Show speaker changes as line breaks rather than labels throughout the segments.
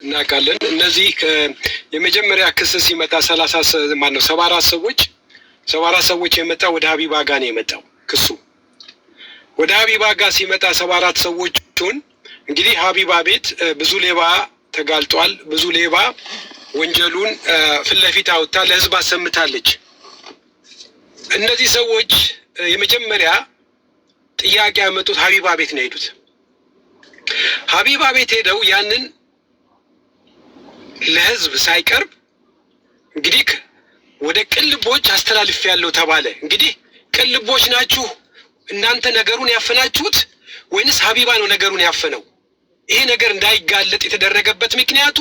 እናውቃለን። እነዚህ የመጀመሪያ ክስ ሲመጣ 74 ሰዎች የመጣ ወደ ሀቢባ ጋር ነው የመጣው ክሱ። ወደ ሀቢባ ጋር ሲመጣ 74 ሰዎቹን እንግዲህ ሀቢባ ቤት ብዙ ሌባ ተጋልጧል። ብዙ ሌባ ወንጀሉን ፊት ለፊት አውጥታ ለህዝብ አሰምታለች። እነዚህ ሰዎች የመጀመሪያ ጥያቄ ያመጡት ሀቢባ ቤት ነው የሄዱት። ሀቢባ ቤት ሄደው ያንን ለህዝብ ሳይቀርብ እንግዲህ ወደ ቅልቦች አስተላልፍ ያለው ተባለ። እንግዲህ ቅልቦች ናችሁ እናንተ ነገሩን ያፈናችሁት ወይንስ ሀቢባ ነው ነገሩን ያፈነው? ይሄ ነገር እንዳይጋለጥ የተደረገበት ምክንያቱ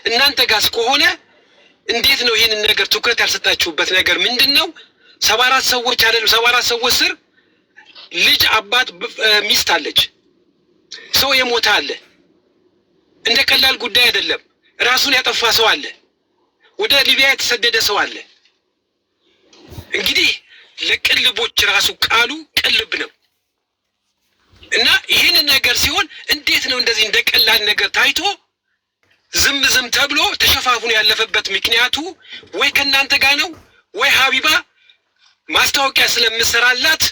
እናንተ ጋር ከሆነ እንዴት ነው ይህንን ነገር ትኩረት ያልሰጣችሁበት ነገር ምንድን ነው? 74 ሰዎች አይደለም፣ 74 ሰዎች ስር ልጅ፣ አባት፣ ሚስት አለች፣ ሰው የሞተ አለ። እንደ ቀላል ጉዳይ አይደለም። ራሱን ያጠፋ ሰው አለ፣ ወደ ሊቢያ የተሰደደ ሰው አለ። እንግዲህ ለቅልቦች ራሱ ቃሉ ቅልብ ነው እና ይህንን ነገር ሲሆን እንዴት ነው እንደዚህ እንደ ቀላል ነገር ታይቶ ዝም ተብሎ ተሸፋፍኖ ያለፈበት ምክንያቱ ወይ ከእናንተ ጋር ነው ወይ ሀቢባ ማስታወቂያ ስለምሰራላት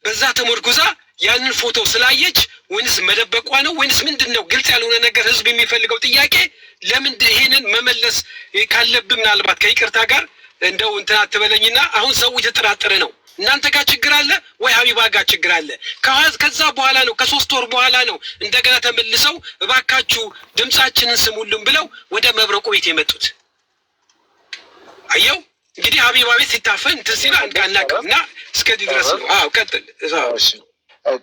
በዛ ተመርኩዛ ያንን ፎቶ ስላየች ወይንስ መደበቋ ነው ወይንስ ምንድን ነው? ግልጽ ያልሆነ ነገር ህዝብ የሚፈልገው ጥያቄ ለምን ይሄንን መመለስ ካለብን ምናልባት ከይቅርታ ጋር እንደው እንትን አትበለኝና አሁን ሰው የተጠራጠረ ነው። እናንተ ጋር ችግር አለ ወይ ሀቢባ ጋር ችግር አለ? ከዛ በኋላ ነው ከ3 ወር በኋላ ነው እንደገና ተመልሰው እባካችሁ ድምጻችንን ስሙልን ብለው ወደ መብረቁ ቤት የመጡት። አየው እንግዲህ ሀቢባ ቤት ሲታፈን ትሲና አንቃናቀምና እስከዚህ ድረስ ነው። ቀጥል።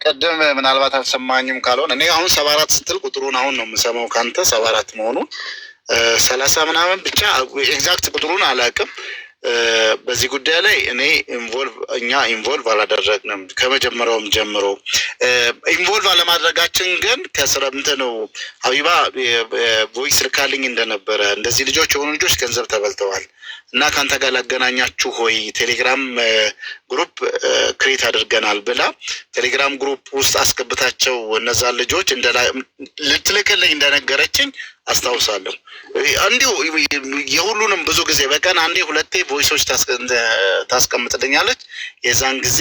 ቀደም ምናልባት አልሰማኝም ካልሆነ እኔ አሁን 74 ስትል ቁጥሩን አሁን ነው የምሰማው ካንተ 74 መሆኑን 30 ምናምን ብቻ ኤግዛክት ቁጥሩን አላውቅም። በዚህ ጉዳይ ላይ እኛ ኢንቮልቭ አላደረግንም። ከመጀመሪያውም ጀምሮ ኢንቮልቭ አለማድረጋችን ግን ከስረምት ነው። ሀቢባ ቮይስ ልካልኝ እንደነበረ እንደዚህ ልጆች የሆኑ ልጆች ገንዘብ ተበልተዋል እና ከአንተ ጋር ላገናኛችሁ ሆይ ቴሌግራም ግሩፕ ክሬት አድርገናል ብላ ቴሌግራም ግሩፕ ውስጥ አስገብታቸው እነዛ ልጆች ልትልክልኝ እንደነገረችኝ አስታውሳለሁ። እንዲሁ የሁሉንም ብዙ ጊዜ በቀን አንዴ ሁለቴ ቮይሶች ታስቀምጥልኛለች። የዛን ጊዜ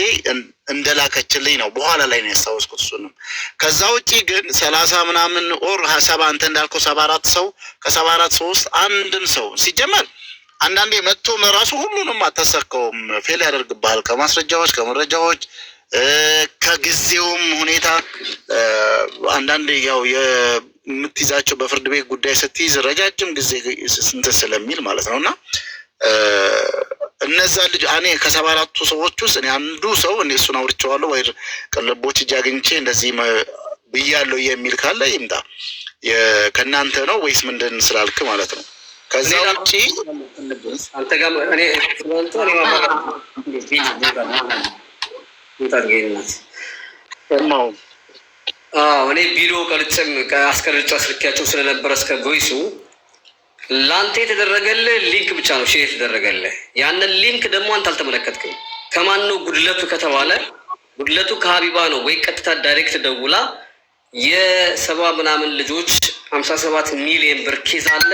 እንደላከችልኝ ነው በኋላ ላይ ነው ያስታወስኩት እሱንም። ከዛ ውጪ ግን 30 ምናምን ኦር 70 አንተ እንዳልከው 74 ሰው ከ74 ሰው ውስጥ አንድም ሰው ሲጀመር አንዳንዴ መጥቶ መራሱ ሁሉንም አታሳካውም። ፌል ያደርግብሃል ከማስረጃዎች ከመረጃዎች ከጊዜውም ሁኔታ አንዳንዴ ያው የምትይዛቸው በፍርድ ቤት ጉዳይ ስትይዝ ረጃጅም ጊዜ ስንት ስለሚል ማለት ነውና እነዛ ልጅ እኔ ከ74ቱ ሰዎች ውስጥ እኔ አንዱ ሰው እኔ እሱን አውርቼዋለሁ ወይ ቅልቦች እጅ አግኝቼ እንደዚህ ብያለሁ የሚል ካለ ይምጣ። ከእናንተ ነው ወይስ ምንድን ስላልክ ማለት ነው። ከዛ ውጪ
አንተ ጋር እኔ እኔ ቪዲዮ ቀርጬም አስቀርጬ አስልኬያቸው ስለነበረ እስከ ቮይሱ ለአንተ የተደረገልህ ሊንክ ብቻ ነው ሼር የተደረገልህ። ያንን ሊንክ ደግሞ አንተ አልተመለከትክም። ከማን ነው ጉድለቱ ከተባለ ጉድለቱ ከሀቢባ ነው ወይ ቀጥታ ዳይሬክት ደውላ የ70 ምናምን ልጆች 57 ሚሊዮን ብር ኬዝ አለ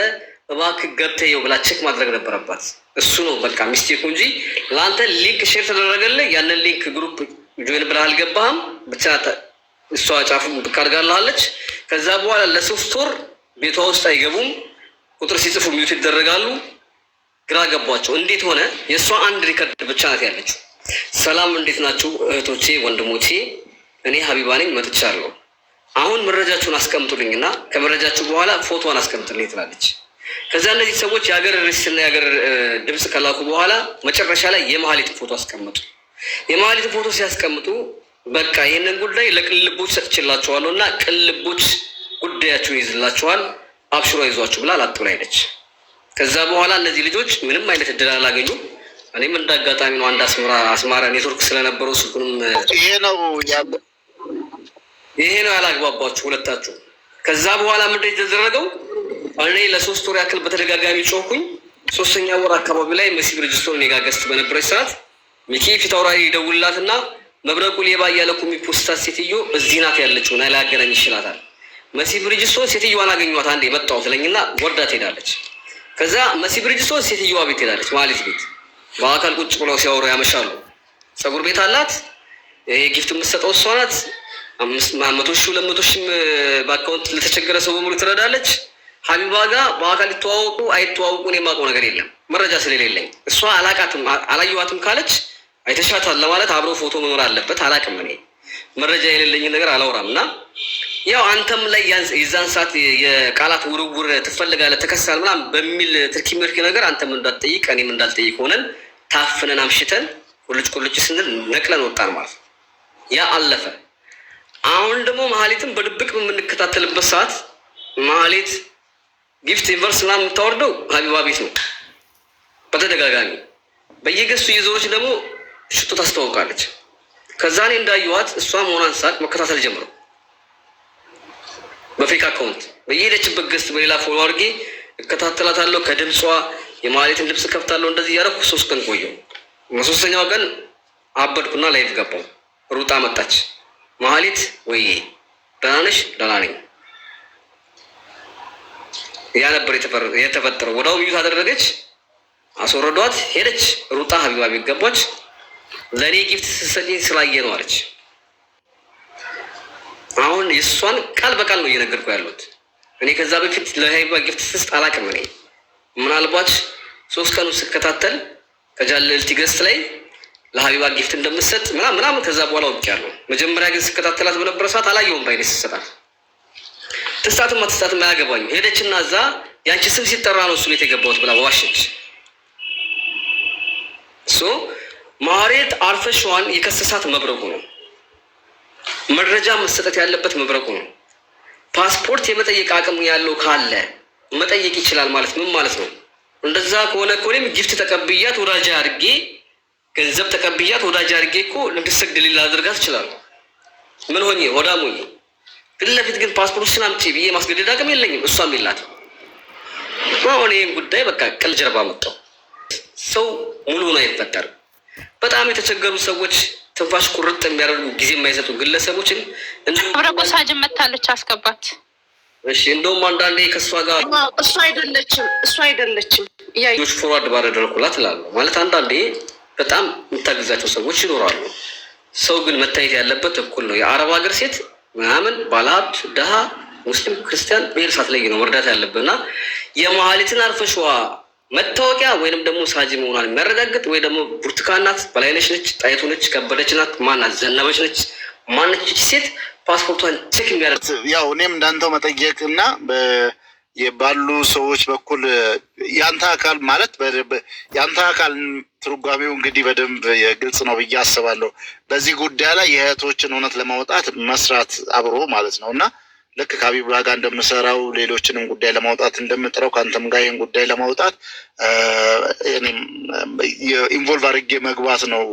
እባክህ ገብተህ ብላ ቼክ ማድረግ ነበረባት። እሱ ነው በቃ ሚስቴኩ እንጂ ለአንተ ሊንክ ሼር ተደረገልህ። ያንን ሊንክ ግሩፕ ጆይን ብለህ አልገባህም። ብቻ እሷ ጫፉን ብቅ አድርጋልሃለች። ከዛ በኋላ ለ3 ወር ቤቷ ውስጥ አይገቡም። ቁጥር ሲጽፉ ሚውት ይደረጋሉ። ግራ ገባቸው። እንዴት ሆነ? የእሷ አንድ ሪከርድ ብቻ ናት ያለችው። ሰላም እንዴት ናችሁ እህቶቼ ወንድሞቼ፣ እኔ ሀቢባ ነኝ መጥቻለሁ። አሁን መረጃችሁን አስቀምጡልኝና ከመረጃችሁ በኋላ ፎቶዋን አስቀምጡልኝ ትላለች። ከዛ እነዚህ ሰዎች የሀገር ሪስትና የሀገር ድምፅ ከላኩ በኋላ መጨረሻ ላይ የመሀሊት ፎቶ አስቀምጡ። የመሀሊት ፎቶ ሲያስቀምጡ በቃ ይህንን ጉዳይ ለቅልቦች ሰጥችላችኋለሁ እና ቅልቦች ጉዳያችሁን ይዝላችኋል፣ አብሽሮ ይዟችሁ ብላ ላጥ ብላ ሄደች። ከዛ በኋላ እነዚህ ልጆች ምንም አይነት እድል አላገኙ። እኔም እንዳጋጣሚ ነው አንድ አስማራ ኔትወርክ ስለነበረው ስልኩንም ይሄ ነው ያላግባባችሁ ሁለታችሁ። ከዛ በኋላ ምንድን የተደረገው እኔ ለ3 ወር ያክል በተደጋጋሚ ጮኩኝ። 3ኛ ወር አካባቢ ላይ መሲ ብርጅስቶን እኔ ጋር ገስት በነበረች ሰዓት ሚኪ ፊት አውራሪ ይደውልላትና መብረቁ ሌባ እያለ እኮ የሚፖስታት ሴትዮ እዚህ ናት ያለችው ና ላገናኝ ይችላታል። መሲ ብሪጅስቶን ሴትዮዋን አገኟት አንዴ መጣሁ ትለኝና ወርዳ ትሄዳለች። ከዛ መሲ ብሪጅስቶን ሴትዮዋ ቤት ትሄዳለች፣ ማህሌት ቤት በአካል ቁጭ ብለው ሲያወሩ ያመሻሉ። ፀጉር ቤት አላት። ይሄ ጊፍት የምትሰጠው እሷ ናት። 100,000 200,000 በአካውንት ለተቸገረ ሰው በሙሉ ትረዳለች። ሀቢባ ጋር በአካል ይተዋወቁ አይተዋወቁ እኔ የማውቀው ነገር የለም መረጃ ስለሌለኝ። እሷ አላቃትም አላየኋትም ካለች አይተሻታል ለማለት አብሮ ፎቶ መኖር አለበት። አላቅም እኔ መረጃ የሌለኝን ነገር አላወራም። እና ያው አንተም ላይ የዛን ሰዓት የቃላት ውርውር ትፈልጋለህ ተከሳል ምናምን በሚል ትርኪ ምርኪ ነገር አንተም እንዳትጠይቅ እኔም እንዳልጠይቅ ሆነን ታፍነን አምሽተን ቁልጭ ስንል ነቅለን ወጣን ማለት ነው። ያ አለፈ። አሁን ደግሞ ማህሌትን በድብቅ በምንከታተልበት ሰዓት ማህሌት ጊፍት ዩኒቨርስ ምናምን የምታወርደው ሀቢባ ቤት ነው። በተደጋጋሚ በየገሱ የዞሮች ደግሞ ሽቶ ታስተዋውቃለች። ከዛ እኔ እንዳየኋት እሷ መሆኗን ሳቅ መከታተል ጀምረው በፌክ አካውንት በየሄደችበት ገስት በሌላ ፎሎ አድርጌ እከታተላታለሁ። ከድምጿ የማህሌትን ልብስ ከፍታለሁ። እንደዚህ እያደረኩ 3 ቀን ቆየሁ። በ3ኛው ቀን አበድኩና ላይቭ ገባሁ። ሩጣ መጣች። ማህሌት ወይ ደህና ነሽ? ደህና ነኝ። ያ ነበር የተፈጠረው። ወዳው ሚዩት አደረገች፣ አስወረዷት፣ ሄደች። ሩጣ ሀቢባ ቤት ገባች። ለእኔ ጊፍት ስትሰጪኝ ስላየ ነው አለች። አሁን የእሷን ቃል በቃል ነው እየነገርኩ ያለሁት። እኔ ከዛ በፊት ለሀቢባ ጊፍት ስስጥ አላውቅም። እኔ ምናልባት 3 ቀኑ ስከታተል ከጃለልቲ ገስት ላይ ለሀቢባ ጊፍት እንደምትሰጥ ምናምን ከዛ በኋላ ወጥቻለሁ። መጀመሪያ ግን ስከታተላት በነበረ ሰዓት አላየሁም። ባይኔ ስትሰጣት ትስጣትም አትስጣትም አያገባኝም። ሄደችና እዛ ያንቺ ስም ሲጠራ ነው እሱ ቤት የገባሁት ብላ ዋሸች። ማህሌት አርፈሽዋን የከሰሳት መብረቁ ነው። መረጃ መሰጠት ያለበት መብረቁ ነው። ፓስፖርት የመጠየቅ አቅም ያለው ካለ መጠየቅ ይችላል ማለት ምን ማለት ነው? እንደዛ ከሆነ እኔም ጊፍት ተቀብያት ወዳጅ አድርጌ ገንዘብ ተቀብያት ወዳጅ አድርጌ እኮ እንድትሰግድ ሌላ አድርጋት ይችላል። ምን ሆኜ ወዳም ሆኜ ፊት ለፊት ግን ፓስፖርትሽን አምጪ ብዬ ማስገደድ አቅም የለኝም። እሷም የላትም። አሁን ይህን ጉዳይ በቃ ቅል ጀርባ መጣው። ሰው ሙሉውን አይፈጠርም። በጣም የተቸገሩ ሰዎች ትንፋሽ ቁርጥ የሚያደርጉ ጊዜ የማይሰጡ ግለሰቦችን
አብረቆ ሳጅን መታለች አስገባት።
እሺ እንደውም አንዳንዴ ከእሷ ጋር
እሷ አይደለችም
እያዩች ፎርዋርድ ባደረኩላት እላለሁ። ማለት አንዳንዴ በጣም የምታግዛቸው ሰዎች ይኖራሉ። ሰው ግን መታየት ያለበት እኩል ነው። የአረብ ሀገር ሴት ምናምን ባለሀብት፣ ድሃ፣ ሙስሊም፣ ክርስቲያን ብሔር ሳትለይ ነው መርዳት ያለብና የማህሌትን አርፈሽዋ መታወቂያ ወይንም ደግሞ ሳጅ መሆኗን የሚያረጋግጥ ወይ ደግሞ ብርቱካን ናት፣ በላይነሽ ነች፣ ጣይቱ ነች፣ ከበደች ናት፣ ማናት፣ ዘነበች ነች፣ ማነች ሴት ፓስፖርቷን ቼክ የሚያደርግ
ያው እኔም እንዳንተው መጠየቅና ባሉ ሰዎች በኩል ያንተ አካል ማለት ያንተ አካል ትርጓሜው እንግዲህ በደንብ ግልጽ ነው ብዬ አስባለሁ። በዚህ ጉዳይ ላይ የእህቶችን እውነት ለማውጣት መስራት አብሮ ማለት ነው እና ልክ ከሀቢባ ጋር እንደምሰራው ሌሎችንም ጉዳይ ለማውጣት እንደምጥረው ከአንተም ጋር ይህን ጉዳይ ለማውጣት እኔም ኢንቮልቭ አድርጌ መግባት ነው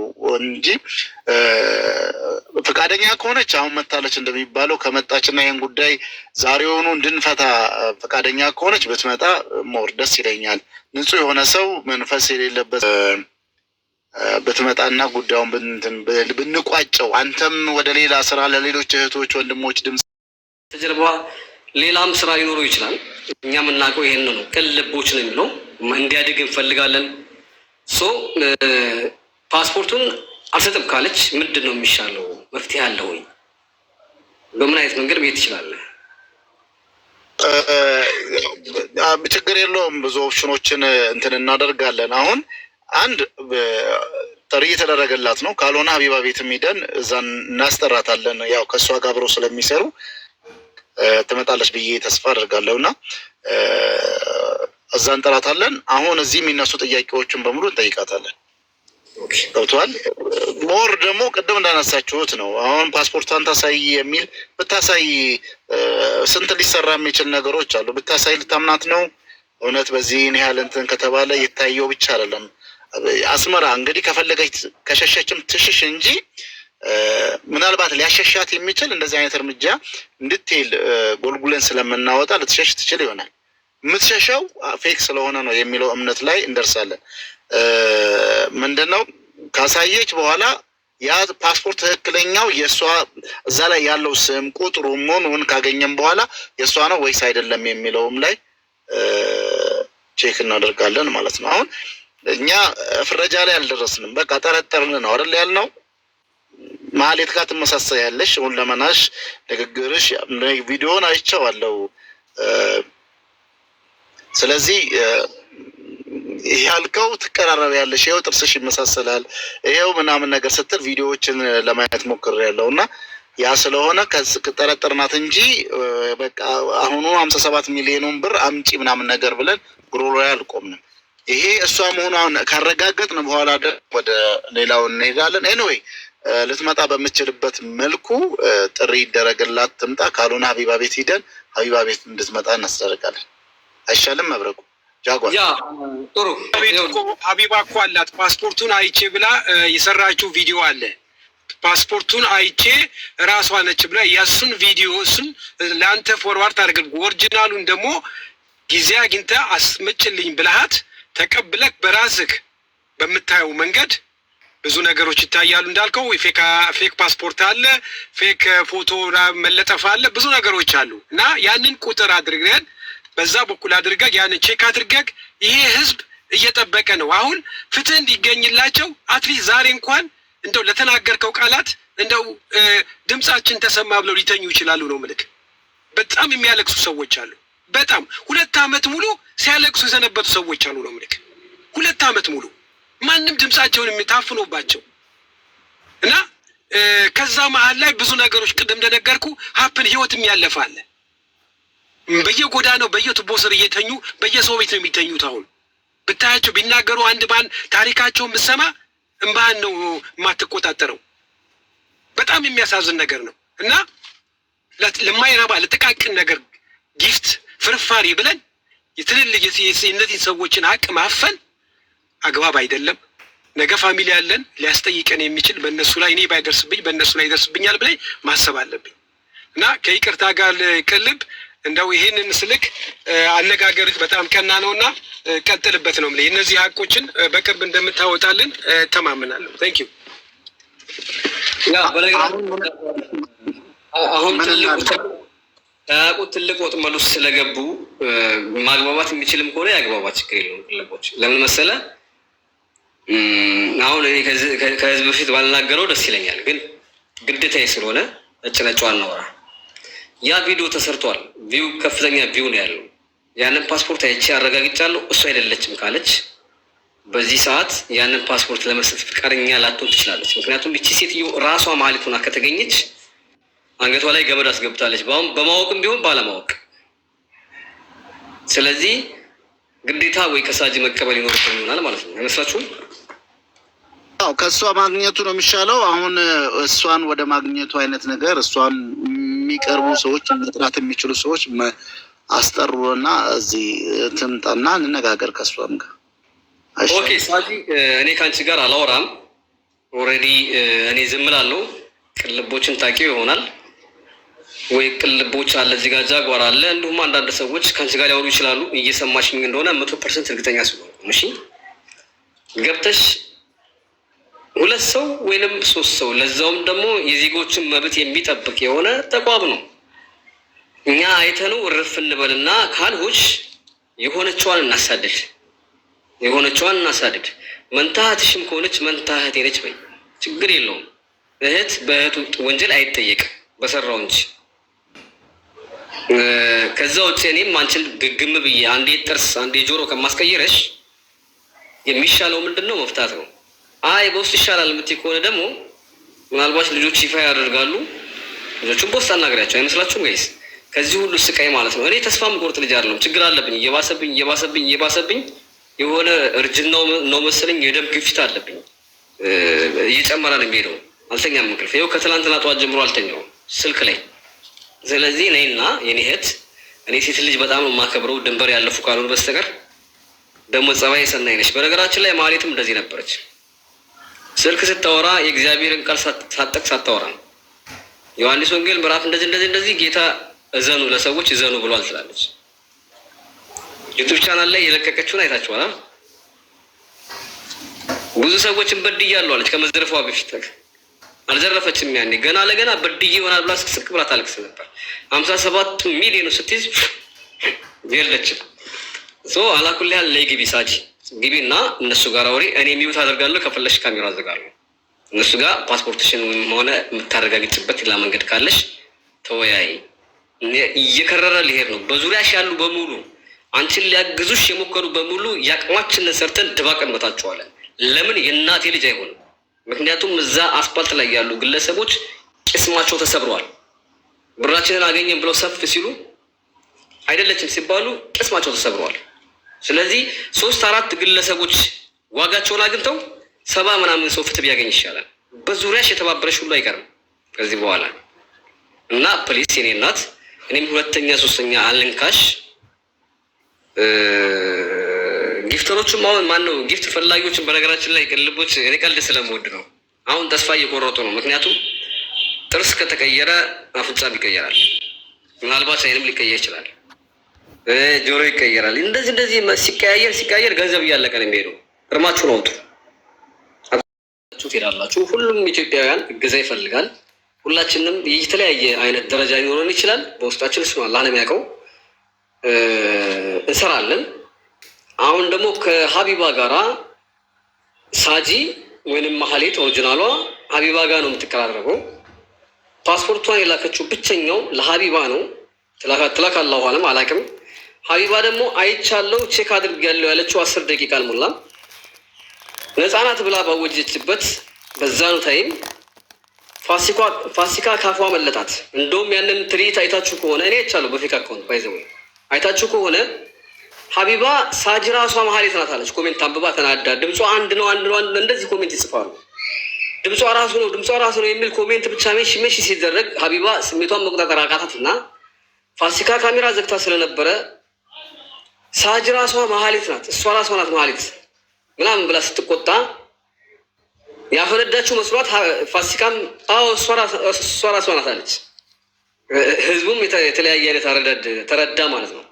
እንጂ ፈቃደኛ ከሆነች አሁን መታለች እንደሚባለው ከመጣችና ይህን ጉዳይ ዛሬውኑ እንድንፈታ ፈቃደኛ ከሆነች ብትመጣ ሞር ደስ ይለኛል። ንጹሕ የሆነ ሰው መንፈስ የሌለበት ብትመጣና ጉዳዩን ብንቋጨው፣ አንተም ወደ ሌላ ስራ ለሌሎች እህቶች ወንድሞች ድምፅ
ተጀርባ ሌላም ስራ ሊኖረው ይችላል። እኛ የምናውቀው ይሄን ነው። ከልቦች ነው የሚለው እንዲያድግ እንፈልጋለን። ፓስፖርቱን አልሰጥም ካለች ምንድን ነው የሚሻለው? መፍትሄ አለ ወይ? በምን አይነት መንገድ መሄድ ትችላለህ?
ችግር የለውም። ብዙ ኦፕሽኖችን እንትን እናደርጋለን። አሁን አንድ ጥሪ የተደረገላት ነው። ካልሆነ ሀቢባ ቤት ሄደን እዛን እናስጠራታለን። ያው ከእሷ ጋር አብረው ስለሚሰሩ ትመጣለች ብዬ ተስፋ አደርጋለሁ እና እዛ እንጠራታለን። አሁን እዚህ የሚነሱ ጥያቄዎችን በሙሉ እንጠይቃታለን። ገብቶሃል? ሞር ደግሞ ቅድም እንዳነሳችሁት ነው። አሁን ፓስፖርቷን ታሳይ የሚል ብታሳይ ስንት ሊሰራ የሚችል ነገሮች አሉ። ብታሳይ ልታምናት ነው። እውነት በዚህን ያህል እንትን ከተባለ የታየው ብቻ አይደለም። አስመራ እንግዲህ ከፈለገች ከሸሸችም ትሽሽ እንጂ ምናልባት ሊያሸሻት የሚችል እንደዚህ አይነት እርምጃ እንድትሄድ ጎልጉለን ስለምናወጣ ልትሸሽ ትችል ይሆናል። የምትሸሸው ፌክ ስለሆነ ነው የሚለው እምነት ላይ እንደርሳለን። ምንድነው ካሳየች በኋላ ያ ፓስፖርት ትክክለኛው የእሷ እዛ ላይ ያለው ስም ቁጥሩ መሆኑን ካገኘም በኋላ የእሷ ነው ወይስ አይደለም የሚለውም ላይ ቼክ እናደርጋለን ማለት ነው። አሁን እኛ ፍረጃ ላይ አልደረስንም። በቃ ጠረጠርን ነው አይደል ያልነው። ማህሌት ጋር ትመሳሰያለሽ። አሁን ለመናሽ ንግግርሽ ቪዲዮውን አይቼዋለሁ። ስለዚህ ያልከው ትቀራረቢያለሽ፣ ይኸው ጥርስሽ ይመሳሰላል፣ ይኸው ምናምን ነገር ስትል ቪዲዮዎችን ለማየት ሞክሬያለሁ እና ያ ስለሆነ ጠረጠርናት እንጂ በቃ አሁኑ 57 ሚሊዮኑን ብር አምጪ ምናምን ነገር ብለን ጉሮሮ ላይ አልቆምንም። ይሄ እሷ መሆኗን ካረጋገጥን በኋላ ወደ ሌላው እንሄዳለን። ኤኒዌይ ልትመጣ በምችልበት መልኩ ጥሪ ይደረግላት ትምጣ። ካልሆነ ሀቢባ ቤት ሂደን ሀቢባ ቤት እንድትመጣ እናስደርጋለን። አይሻልም? መብረቁ ጃጓር
ያ ጥሩ።
ሀቢባ እኮ አላት ፓስፖርቱን አይቼ ብላ የሰራችው ቪዲዮ አለ። ፓስፖርቱን አይቼ ራሷ ነች ብላ ያሱን ቪዲዮ እሱን ለአንተ ፎርዋርድ አድርገን ኦሪጂናሉን ደግሞ ጊዜ አግኝተህ አስመጭልኝ ብልሃት ተቀብለክ በራስህ በምታየው መንገድ ብዙ ነገሮች ይታያሉ። እንዳልከው ፌክ ፓስፖርት አለ፣ ፌክ ፎቶ መለጠፍ አለ፣ ብዙ ነገሮች አሉ እና ያንን ቁጥር አድርገን በዛ በኩል አድርገህ ያንን ቼክ አድርገህ ይሄ ህዝብ እየጠበቀ ነው። አሁን ፍትህ እንዲገኝላቸው አትሊስት ዛሬ እንኳን እንደው ለተናገርከው ቃላት እንደው ድምጻችን ተሰማ ብለው ሊተኙ ይችላሉ ነው ምልክ። በጣም የሚያለቅሱ ሰዎች አሉ። በጣም 2 ዓመት ሙሉ ሲያለቅሱ የሰነበቱ ሰዎች አሉ ነው ምልክ። 2 ዓመት ሙሉ ማንም ድምጻቸውን የሚታፍኖባቸው እና ከዛ መሀል ላይ ብዙ ነገሮች ቅድም እንደነገርኩ ሀፕን ህይወትም ያለፋለ በየጎዳናው በየቱቦ ስር እየተኙ በየሰው ቤት ነው የሚተኙት። አሁን ብታያቸው ቢናገሩ አንድ ባን ታሪካቸውን ብትሰማ እንባህን ነው የማትቆጣጠረው። በጣም የሚያሳዝን ነገር ነው እና ለማይረባ ለጥቃቅን ነገር ጊፍት ፍርፋሪ ብለን የትልልቅ የእነዚህን ሰዎችን አቅም አፈን አግባብ አይደለም። ነገ ፋሚሊ ያለን ሊያስጠይቀን የሚችል በእነሱ ላይ እኔ ባይደርስብኝ በእነሱ ላይ ይደርስብኛል ብላይ ማሰብ አለብኝ እና ከይቅርታ ጋር ቅልብ እንደው ይሄንን ስልክ አነጋገርህ በጣም ቀና ነውና ቀጥልበት ነው የምልህ። እነዚህ ሀቆችን በቅርብ እንደምታወጣልን ተማምናለሁ። ታንክ ዩ።
ያ አሁን ትልቅ ወጥመድ ውስጥ ስለገቡ ማግባባት የሚችልም ከሆነ ያግባባት፣ ችግር የለውም። ቅልቦች ለምን መሰለ አሁን እኔ ከህዝብ በፊት ባልናገረው ደስ ይለኛል፣ ግን ግዴታዬ ስለሆነ ነጭ አናወራ። ያ ቪዲዮ ተሰርቷል። ቪው ከፍተኛ ቪው ነው ያለው። ያንን ፓስፖርት አይቼ አረጋግጫለሁ። እሱ አይደለችም ካለች በዚህ ሰዓት ያንን ፓስፖርት ለመስጠት ፍቃደኛ ላትሆን ትችላለች። ምክንያቱም እቺ ሴትዮ ራሷ ማህሌት ሆና ከተገኘች አንገቷ ላይ ገመድ አስገብታለች፣ በማወቅም ቢሆን ባለማወቅ። ስለዚህ ግዴታ ወይ ከሳጅ መቀበል ይኖርብን ይሆናል ማለት ነው። አይመስላችሁም?
አዎ ከእሷ ማግኘቱ ነው የሚሻለው። አሁን እሷን ወደ ማግኘቱ አይነት ነገር እሷን የሚቀርቡ ሰዎች መጥራት የሚችሉ ሰዎች አስጠሩና እዚህ ትምጣና እንነጋገር ከእሷም ጋር።
ኦኬ ሳጂ፣ እኔ ከአንቺ ጋር አላወራም። ኦልሬዲ እኔ ዝም እላለሁ። ቅልቦችን ታውቂው ይሆናል ወይ? ቅልቦች አለ እዚህ ጋር ጃጓር አለ፣ እንዲሁም አንዳንድ ሰዎች ከአንቺ ጋር ሊያወሩ ይችላሉ። እየሰማሽኝ እንደሆነ 100% እርግጠኛ ስለሆንኩ እሺ፣ ገብተሽ 2 ሰው ወይንም 3 ሰው ለዛውም ደግሞ የዜጎችን መብት የሚጠብቅ የሆነ ተቋም ነው። እኛ አይተነው እርፍ እንበልና ካልሆች የሆነችዋን እናሳድድ። መንታህትሽም ከሆነች መንታህቴ ነች በይ፣ ችግር የለውም። እህት በእህቱ ወንጀል አይጠየቅም በሰራው እንጂ። ከዛ ውጭ እኔም አንቺን ግግም ብዬ አንዴ ጥርስ አንዴ ጆሮ ከማስቀየረሽ የሚሻለው ምንድነው? መፍታት ነው። አይ በውስጥ ይሻላል የምትይ ከሆነ ደግሞ ምናልባት ልጆች ይፋ ያደርጋሉ። ልጆቹን በውስጥ አናግሪያቸው። አይመስላችሁም ጋይስ? ከዚህ ሁሉ ስቃይ ማለት ነው። እኔ ተስፋ የምቆርጥ ልጅ አይደለም። ችግር አለብኝ፣ እየባሰብኝ የሆነ እርጅናው ነው መሰለኝ የደም ግፊት አለብኝ። እየጨመረ ነው የሚሄደው። አልተኛም እንቅልፍ። ይኸው ከትላንትና ጠዋት ጀምሮ አልተኛውም ስልክ ላይ። ስለዚህ እኔና የኔ እህት፣ እኔ ሴት ልጅ በጣም ነው የማከብረው ድንበር ያለፉ ካልሆነ በስተቀር። ደግሞ ጸባይ ሰናይ ነች። በነገራችን ላይ ማህሌትም እንደዚህ ነበረች። ስልክ ስታወራ የእግዚአብሔርን ቃል ሳትጠቅስ አታወራ ነው። ዮሐንስ ወንጌል ምዕራፍ እንደዚህ ጌታ እዘኑ ለሰዎች እዘኑ ብሏል ትላለች። ዩቲዩብ ቻናል ላይ የለቀቀችውን አይታችኋል። ብዙ ሰዎችን በድያለሁ አለች ከመዘረፏ በፊት። አልዘረፈችም። ያኔ ገና ለገና በድዬ ይሆናል ብላ ስቅስቅ ብላ ታለቅስ ነበር። 57 ሚሊዮን ስትይዝ የለችም። አላኩል ያህል ላይ ግቢ ሳጂ ግቢና እነሱ ጋር አውሪ። እኔ ሚውት አደርጋለሁ፣ ከፈለሽ ካሜራ አዘጋለሁ። እነሱ ጋር ፓስፖርትሽን ሆነ የምታረጋግጭበት ሌላ መንገድ ካለሽ ተወያይ። እየከረረ ሊሄድ ነው። በዙሪያሽ ያሉ በሙሉ አንቺን ሊያግዙሽ የሞከሩ በሙሉ ያቅማችንን ሰርተን ድባቅ እንመታቸዋለን። ለምን የእናቴ ልጅ አይሆንም? ምክንያቱም እዛ አስፓልት ላይ ያሉ ግለሰቦች ቅስማቸው ተሰብረዋል። ብራችንን አገኘን ብለው ሰፍ ሲሉ አይደለችም ሲባሉ ቅስማቸው ተሰብረዋል። ስለዚህ 3-4 ግለሰቦች ዋጋቸውን አግኝተው 70 ምናምን ሰው ፍትህ ቢያገኝ ይሻላል። በዙሪያሽ የተባበረሽ ሁሉ አይቀርም ከዚህ በኋላ እና ፕሊስ የኔ እናት፣ እኔም 2ኛ 3ኛ አልንካሽ። ጊፍተሮችም አሁን ማነው ጊፍት ፈላጊዎችን በነገራችን ላይ ቅልቦች እኔ ቀልድ ስለምወድ ነው። አሁን ተስፋ እየቆረጡ ነው። ምክንያቱም ጥርስ ከተቀየረ አፍንጫም ይቀየራል፣ ምናልባት አይንም ሊቀየር ይችላል፣ ጆሮ ይቀየራል። እንደዚህ ሲቀያየር ገንዘብ እያለቀ ነው የሚሄደው። እርማችሁን አውጡ ትሄዳላችሁ። ሁሉም ኢትዮጵያውያን እገዛ ይፈልጋል። ሁላችንም የተለያየ አይነት ደረጃ ሊኖረን ይችላል። በውስጣችን እሱ አላህ ነው የሚያውቀው። እንሰራለን። አሁን ደግሞ ከሀቢባ ጋራ ሳጂ ወይንም ማህሌት ኦሪጂናሏ ሀቢባ ጋር ነው የምትቀራረበው። ፓስፖርቷን የላከችው ብቸኛው ለሀቢባ ነው። ትላካላሁ አለም አላውቅም። ሀቢባ ደግሞ አይቻለው ቼክ አድርጌያለሁ ያለችው 10 ደቂቃ አልሞላም። ነፃናት ብላ ባወጀችበት በዛኑ ታይም ፋሲካ ካፏ መለጣት። እንደውም ያንን ትርኢት አይታችሁ ከሆነ እኔ አይቻለሁ በፌክ አካውንት ባይዘው አይታችሁ ከሆነ ሀቢባ ሳጂ ራሷ ማህሌት ናት አለች። ኮሜንት አንብባ ተናዳ ድምጿ አንድ ነው እንደዚህ ኮሜንት ይጽፋሉ። ድምጿ ራሱ ነው የሚል ኮሜንት ብቻ ሜሽ ሲደረግ ሀቢባ ስሜቷን መቆጣጠር አቃታት እና ፋሲካ ካሜራ ዘግታ ስለነበረ ሳጂ ራሷ ማህሌት ናት፣ እሷ ራሷ ናት ማህሌት ምናምን ብላ ስትቆጣ ያፈነዳችሁ መስሏት ፋሲካም እሷ ራሷ ናት አለች። ህዝቡም የተለያየ አይነት ተረዳ ማለት ነው።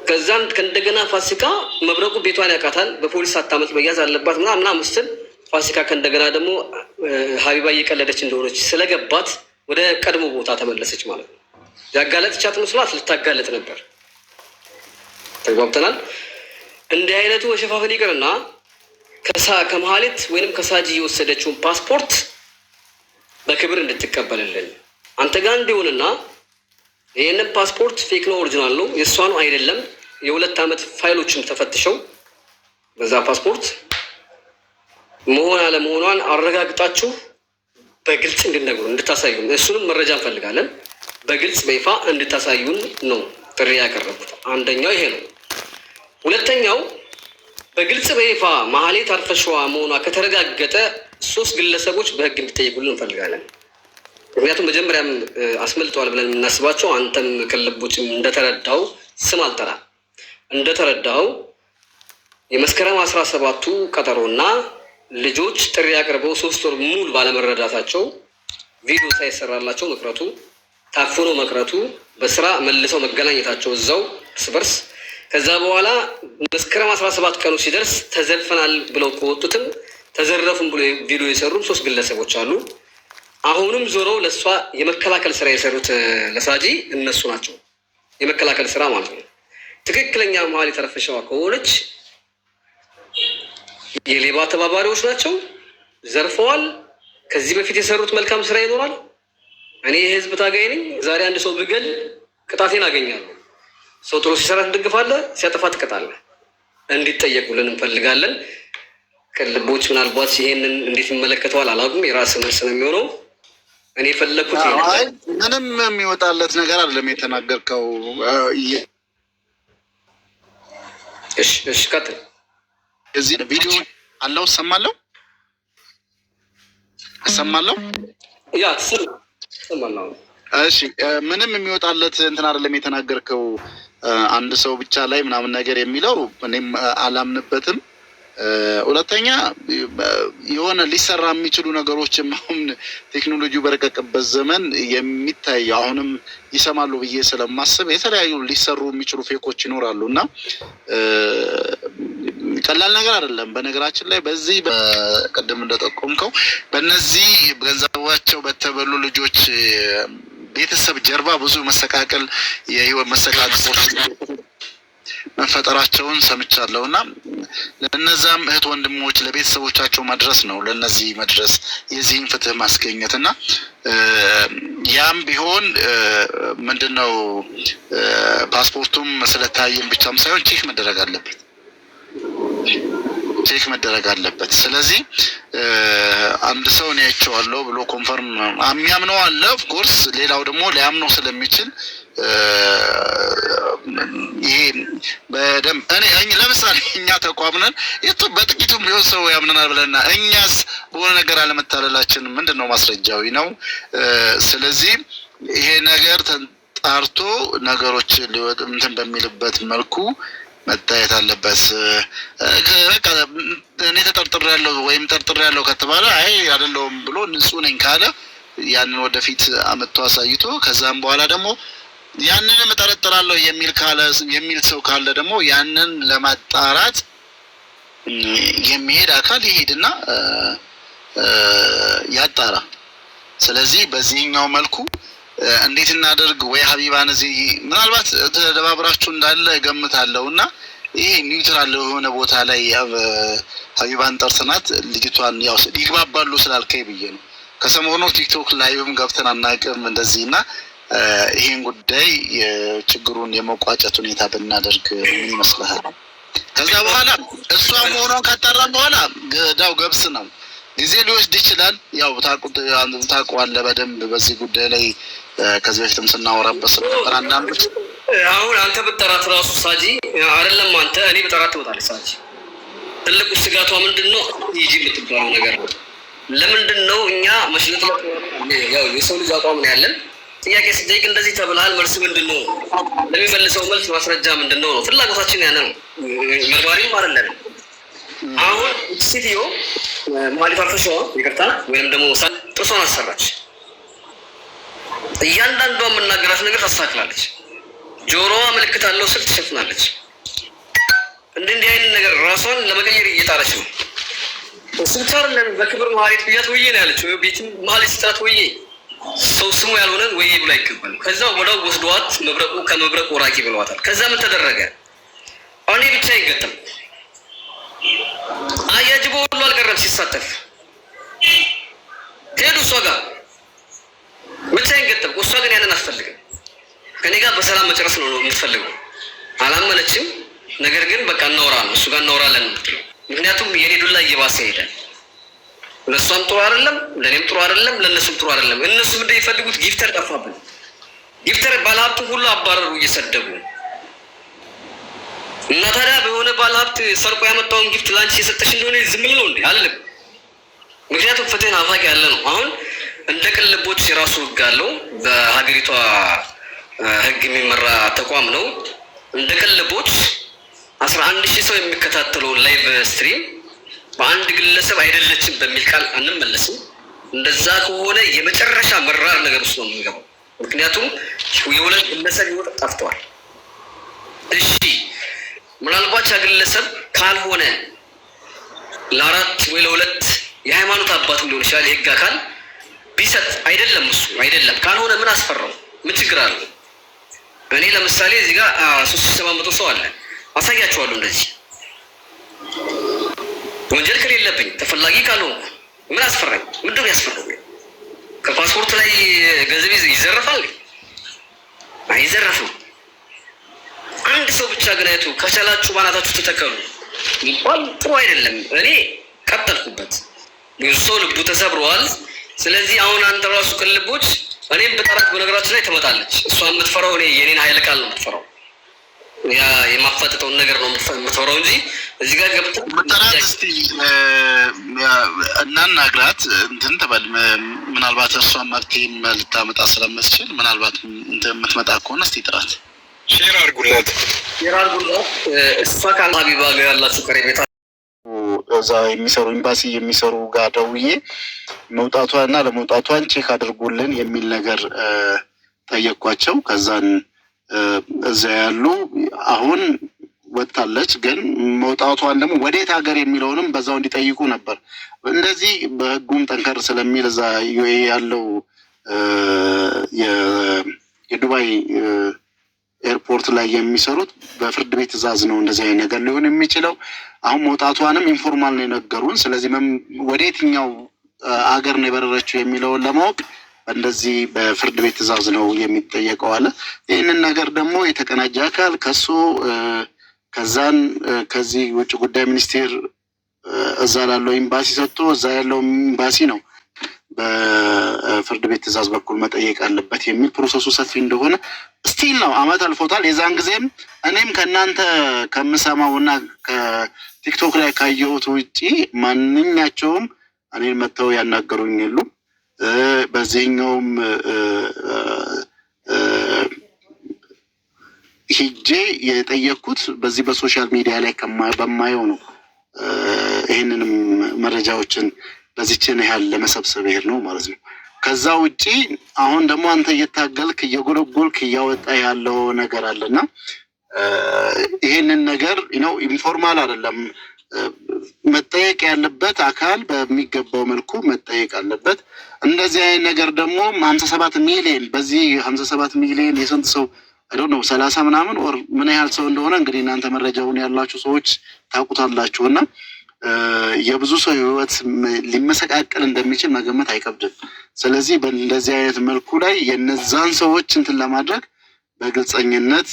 ከዛም ከእንደገና ፋሲካ መብረቁ ቤቷን ያውቃታል፣ በፖሊስ ሳታመልጥ መያዝ አለባት ምናምን ስትል ፋሲካ ከእንደገና ደግሞ ሀቢባ እየቀለደች እንደሆነች ስለገባት ወደ ቀድሞ ቦታ ተመለሰች ማለት ነው። ያጋለጥቻት መስሏት ልታጋለጥ ነበር። ተግባብተናል። እንዲህ አይነቱ መሸፋፈን ይቅርና ከመሀሌት ወይንም ከሳጂ የወሰደችውን ፓስፖርት በክብር እንድትቀበልልን አንተ ጋር እንዲሆንና ይህንን ፓስፖርት ፌክ ነው ኦሪጂናል ነው የእሷ ነው አይደለም፣ የ2 ዓመት ፋይሎችም ተፈትሸው በዛ ፓስፖርት መሆን አለመሆኗን አረጋግጣችሁ በግልጽ እንድትነግሩን እንድታሳዩን፣ እሱንም መረጃ እንፈልጋለን። በግልጽ በይፋ እንድታሳዩን ነው ጥሪ ያቀረቡት። አንደኛው ይሄ ነው። ሁለተኛው በግልጽ በይፋ ማህሌት አርፈሸዋ መሆኗ ከተረጋገጠ 3 ግለሰቦች በህግ እንዲጠየቁልን እንፈልጋለን። ምክንያቱም መጀመሪያም አስመልጠዋል ብለን የምናስባቸው አንተም ከልቦችም እንደተረዳው ስም አልጠራ እንደተረዳው የመስከረም 17ቱ ቀጠሮና ልጆች ጥሪ አቅርበው 3 ወር ሙሉ ባለመረዳታቸው ቪዲዮ ሳይሰራላቸው መቅረቱ፣ ታፍኖ መቅረቱ፣ በስራ መልሰው መገናኘታቸው እዛው እርስ በርስ ከዛ በኋላ መስከረም 17 ቀኑ ሲደርስ ተዘልፈናል ብለው ከወጡትም ተዘረፉም ብሎ ቪዲዮ የሰሩም 3 ግለሰቦች አሉ። አሁንም ዞረው ለእሷ የመከላከል ስራ የሰሩት ለሳጂ እነሱ ናቸው። የመከላከል ስራ ማለት ነው። ትክክለኛ ማህሌት አርፈሸዋ ከሆነች የሌባ ተባባሪዎች ናቸው፣ ዘርፈዋል። ከዚህ በፊት የሰሩት መልካም ስራ ይኖራል። እኔ የህዝብ ታጋይ ነኝ። ዛሬ አንድ ሰው ብገል ቅጣቴን አገኛለሁ። ሰው ጥሩ ሲሰራ ትደግፋለህ፣ ሲያጠፋ ትቀጣለህ። እንዲጠየቁልን እንፈልጋለን። ቅልቦች ምናልባት ይሄንን እንዴት ይመለከተዋል አላውቅም። የራስ መልስ ነው የሚሆነው። እኔ የፈለኩት
ምንም የሚወጣለት ነገር አይደለም የተናገርከው።
እሺ ቀጥል።
እዚህ ቪዲዮ አለው እሰማለሁ። ያ
ትሰማለህ?
እሺ ምንም የሚወጣለት እንትን አይደለም የተናገርከው። አንድ ሰው ብቻ ላይ ምናምን ነገር የሚለው እኔም አላምንበትም። ሁለተኛ የሆነ ሊሰራ የሚችሉ ነገሮችም አሁን ቴክኖሎጂው በረቀቀበት ዘመን የሚታይ አሁንም ይሰማሉ ብዬ ስለማስብ የተለያዩ ሊሰሩ የሚችሉ ፌኮች ይኖራሉ እና ቀላል ነገር አይደለም። በነገራችን ላይ በዚህ በቀደም እንደጠቆምከው በእነዚህ ገንዘባቸው በተበሉ ልጆች ቤተሰብ ጀርባ ብዙ መሰቃቀል የህይወት መሰቃቀሎች መፈጠራቸውን ሰምቻለሁ እና ለነዛም እህት ወንድሞች ለቤተሰቦቻቸው መድረስ ነው ለነዚህ መድረስ የዚህን ፍትህ ማስገኘት እና ያም ቢሆን ምንድነው ፓስፖርቱም ስለታየም ብቻም ሳይሆን ቼክ መደረግ አለበት። ስለዚህ አንድ ሰው ነው ያቸዋለሁ ብሎ ኮንፈርም የሚያምነው አለ። ኦፍ ኮርስ ሌላው ደግሞ ሊያምነው ስለሚችል ይሄ በደንብ እኔ ለምሳሌ እኛ ተቋም ነን በጥቂቱም ቢሆን ሰው ያምነናል ብለና እኛስ በሆነ ነገር አለመታለላችን ምንድነው ማስረጃዊ ነው። ስለዚህ ይሄ ነገር ተጣርቶ ነገሮች ሊወጥ እንትን በሚልበት መልኩ መታየት አለበት። በቃ እኔ ተጠርጥሬያለሁ ወይም ጠርጥሬያለሁ ከተባለ አይ አይደለሁም ብሎ ንጹህ ነኝ ካለ ያንን ወደፊት አመጥቶ አሳይቶ ከዛም በኋላ ደግሞ ያንን መጠረጥራለሁ የሚል ሰው ካለ ደግሞ ያንን ለማጣራት የሚሄድ አካል ይሄድና ያጣራ። ስለዚህ በዚህኛው መልኩ እንዴት እናደርግ ወይ ሀቢባን እዚህ ምናልባት ተደባብራችሁ እንዳለ ገምታለሁና ይሄ ኒውትራል የሆነ ቦታ ላይ ሀቢባን ጠርተናት ልጅቷን ያው ይግባባሉ ስላልከኝ ብዬ ነው። ከሰሞኑ ቲክቶክ ላይቭም ገብተን አናውቅም እንደዚህና ይሄን ጉዳይ የችግሩን የመቋጨት ሁኔታ ብናደርግ ምን ይመስልሃል? ከዛ በኋላ እሷ መሆኗን ካጣራን በኋላ ገዳው ገብስ ነው። ጊዜ ሊወስድ ይችላል። ያው ታውቀዋለህ በደንብ በዚህ ጉዳይ ላይ ከዚህ በፊትም ስናወራበት ነበር። አንዳንዶች
አሁን አንተ ብጠራት ራሱ ሳጂ አይደለም አንተ እኔ ብጠራት ትመጣለች ሳጂ። ትልቁ ስጋቷ ምንድነው? ይጂ የምትባለው ነገር ነው። ለምንድነው እኛ መሽለጥ ያው የሰው ልጅ አቋም ነው ያለን። ጥያቄ ስጠይቅ እንደዚህ ተብለሃል መልስ ምንድነው? ለሚመልሰው መልስ ማስረጃ ምንድነው ነው ፍላጎታችን ያንን መርማሪም አይደለም። አሁን ሴትዮ ማሊፋ ፈሽዋ ይቅርታ ወይም ደግሞ ጥርሷን አሰራች። እያንዳንዷ የምናገራት ነገር ታስተካክላለች። ጆሮዋ ምልክት አለው ስል ትሸፍናለች። እንዲህ አይነት ነገር ራሷን ለመቀየር እየጣረች ነው። ስልቻር በክብር ማህሌት ብያት ወዬ ነው ያለችው። ቤትም ማህሌት ስጣት ወዬ ሰው ስሙ ያልሆነ ወዬ ብሎ አይቀበል። ከዛ ወዳው ወስዷት መብረቁ ከመብረቁ ወራቂ ብለዋታል። ከዛ ምን ተደረገ? እኔ ብቻ ይገጠም አያጅቦ ሁሉ አልቀረም ሲሳተፍ ሄዱ እሷ ጋር ብቻ ይገጠም። እሷ ግን ያንን አትፈልግም። ከኔ ጋር በሰላም መጨረስ ነው የምትፈልገው። አላመነችም። ነገር ግን በቃ እናወራለን እሱ ጋር እናወራለን የምትለው ምክንያቱም የኔ ዱላ እየባሰ ሄደ። ለእሷም ጥሩ አይደለም፣ ለእኔም ጥሩ አይደለም፣ ለእነሱም ጥሩ አይደለም። እነሱ ምንድን የፈልጉት ጊፍተር ጠፋብን። ጊፍተር ባለሀብቱ ሁሉ አባረሩ እየሰደቡ እና ታዲያ በሆነ ባለሀብት ሰርቆ ያመጣውን ጊፍት ላንቺ የሰጠሽ እንደሆነ ዝም ብሎ እንዴ አልልም። ምክንያቱም ፍትህን አፋቂ ያለ ነው። አሁን እንደ ቅልቦች የራሱ ህግ አለው። በሀገሪቷ ህግ የሚመራ ተቋም ነው። እንደ ቅልቦች 11,000 ሰው የሚከታተለውን ላይቭ ስትሪም በአንድ ግለሰብ አይደለችም በሚል ቃል አንመለስም። እንደዛ ከሆነ የመጨረሻ መራር ነገር ውስጥ ነው የምንገባው። ምክንያቱም የሁለት ግለሰብ ህይወት ጠፍተዋል። እሺ ምናልባት ያ ግለሰብ ካልሆነ ለአራት ወይ ለሁለት የሃይማኖት አባት ሊሆን ይችላል የህግ አካል ቢሰጥ አይደለም እሱ አይደለም ካልሆነ ምን አስፈራው? ምን ችግር አለው? እኔ ለምሳሌ እዚህ ጋር 3700 ሰው አለ አሳያችኋለሁ። እንደዚህ ወንጀል ከሌለብኝ ተፈላጊ ካልሆንኩ ምን አስፈራኝ? ምንድነው ያስፈራው? ከፓስፖርት ላይ ገንዘብ ይዘረፋል? አይዘረፍም። አንድ ሰው ብቻ ግን አይቱ ከቻላችሁ ባናታችሁ ተተከሉ ይባል ጥሩ አይደለም። እኔ ቀጠልኩበት። ብዙ ሰው ልቡ ተሰብሯል። ስለዚህ አሁን አንተ ራሱ ቅልቦች እኔም በጠራት በነገራችን ላይ ትመጣለች። እሷ የምትፈራው እኔ የኔን ኃይለ ቃል ነው የምትፈራው። ያ የማፋጠጠውን ነገር ነው የምትፈራው እንጂ እዚህ ጋር ገብተህ
መጠራት እስቲ እናናግራት እንትን ተባል። ምናልባት እሷን መብቴም ልታመጣ ስለምትችል ምናልባት የምትመጣ ከሆነ እስቲ ጥራት
ሼር አድርጉላት።
እሷ ከሀቢባ ጋር ያላችሁ ቀረቤታ
እዛ የሚሰሩ ኤምባሲ የሚሰሩ ጋር ደውዬ መውጣቷን እና ለመውጣቷን ቼክ አድርጉልን የሚል ነገር ጠየኳቸው። ከዛን እዛ ያሉ አሁን ወጥታለች። ግን መውጣቷን ደግሞ ወዴት ሀገር የሚለውንም በዛው እንዲጠይቁ ነበር። እንደዚህ በህጉም ጠንከር ስለሚል እዛ ዩኤ ያለው የዱባይ ኤርፖርት ላይ የሚሰሩት በፍርድ ቤት ትዕዛዝ ነው እንደዚህ አይነት ነገር ሊሆን የሚችለው። አሁን መውጣቷንም ኢንፎርማል ነው የነገሩን። ስለዚህ ወደ የትኛው ሀገር ነው የበረረችው የሚለውን ለማወቅ እንደዚህ በፍርድ ቤት ትዕዛዝ ነው የሚጠየቀው አለ። ይህንን ነገር ደግሞ የተቀናጀ አካል ከሱ ከዛን ከዚህ ውጭ ጉዳይ ሚኒስቴር እዛ ላለው ኤምባሲ ሰጥቶ እዛ ያለው ኤምባሲ ነው በፍርድ ቤት ትዕዛዝ በኩል መጠየቅ አለበት የሚል ፕሮሰሱ ሰፊ እንደሆነ ስቲል ነው። አመት አልፎታል። የዛን ጊዜም እኔም ከእናንተ ከምሰማው እና ከቲክቶክ ላይ ካየሁት ውጪ ማንኛቸውም እኔን መጥተው ያናገሩኝ የሉም። በዚህኛውም ሂጄ የጠየቅኩት በዚህ በሶሻል ሚዲያ ላይ በማየው ነው። ይህንንም መረጃዎችን በዚችን ያህል ለመሰብሰብ ይሄድ ነው ማለት ነው። ከዛ ውጪ አሁን ደግሞ አንተ እየታገልክ እየጎለጎልክ እያወጣ ያለው ነገር አለና ይሄንን ነገር ነው ኢንፎርማል አይደለም። መጠየቅ ያለበት አካል በሚገባው መልኩ መጠየቅ አለበት። እንደዚህ አይነት ነገር ደግሞ 57 ሚሊዮን በዚህ 57 ሚሊዮን የስንት ሰው አይዶን ነው 30 ምናምን ወር ምን ያህል ሰው እንደሆነ እንግዲህ እናንተ መረጃውን ያላችሁ ሰዎች ታውቁታላችሁና የብዙ ሰው ህይወት ሊመሰቃቀል እንደሚችል መገመት አይከብድም። ስለዚህ በእንደዚህ አይነት መልኩ ላይ የነዛን ሰዎች እንትን ለማድረግ በግልጸኝነት